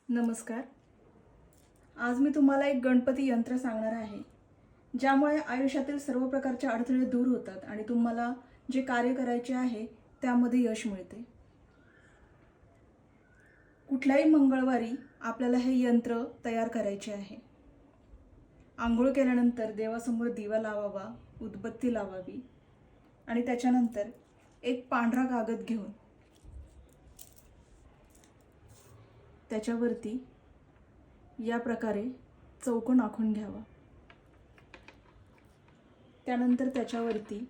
नमस्कार. आज मी तुम्हाला एक गणपती यंत्र सांगणार आहे, ज्यामुळे आयुष्यातील सर्व प्रकारचे अडथळे दूर होतात आणि तुम्हाला जे कार्य करायचे आहे त्यामध्ये यश मिळते. कुठल्याही मंगळवारी आपल्याला हे यंत्र तयार करायचे आहे. आंघोळ केल्यानंतर देवासमोर दिवा लावावा, उदबत्ती लावावी आणि त्याच्यानंतर एक पांढरा कागद घेऊन त्याच्यावरती या प्रकारे चौकोन आखून घ्यावा. त्यानंतर त्याच्यावरती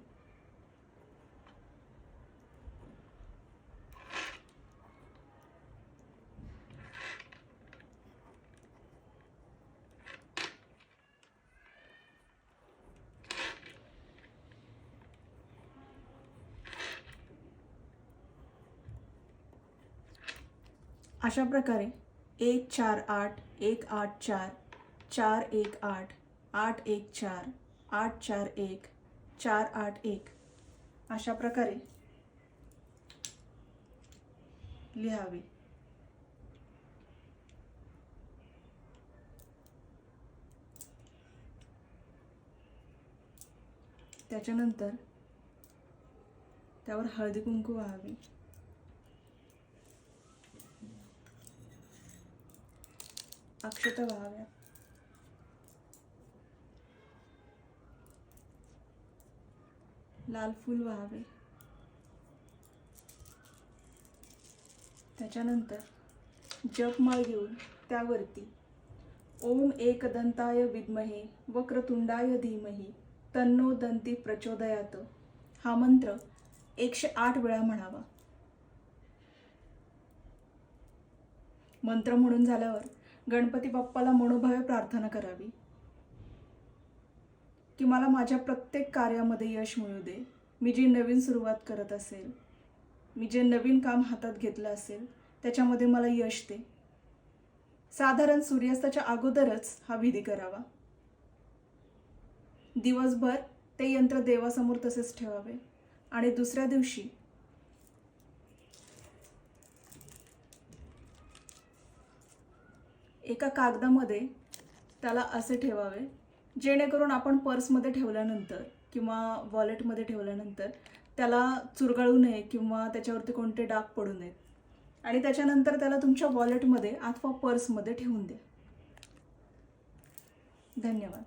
अशा प्रकारे 148 184 418 814 841 481 अशा प्रकारे लिहावे. त्याच्यानंतर त्यावर हळदी कुंकू व्हावे. अक्षता व्हाव्या. लाल फूल व्हावे. त्याच्यानंतर जपमाळ घेऊन त्यावरती ओम एकदंताय विद्महे वक्रतुंडाय धीमहि तन्नो दंती प्रचोदयात हा मंत्र 108 वेळा म्हणावा. मंत्र म्हणून झाल्यावर गणपती बाप्पाला मनोभावे प्रार्थना करावी की मला माझ्या प्रत्येक कार्यामध्ये यश मिळू दे. मी जी नवीन सुरुवात करत असेल, मी जे नवीन काम हातात घेतलं असेल त्याच्यामध्ये मला यश दे. साधारण सूर्यास्ताच्या अगोदरच हा विधी करावा. दिवसभर ते यंत्र देवासमोर तसेच ठेवावे आणि दुसऱ्या दिवशी एका कागदामध्ये त्याला असे ठेवावे जेणेकरून आपण पर्समध्ये ठेवल्यानंतर किंवा वॉलेटमध्ये ठेवल्यानंतर त्याला चुरगळू नये किंवा त्याच्यावरती कोणते डाग पडू नयेत. आणि त्याच्यानंतर त्याला तुमच्या वॉलेटमध्ये अथवा पर्समध्ये ठेवून द्या. धन्यवाद.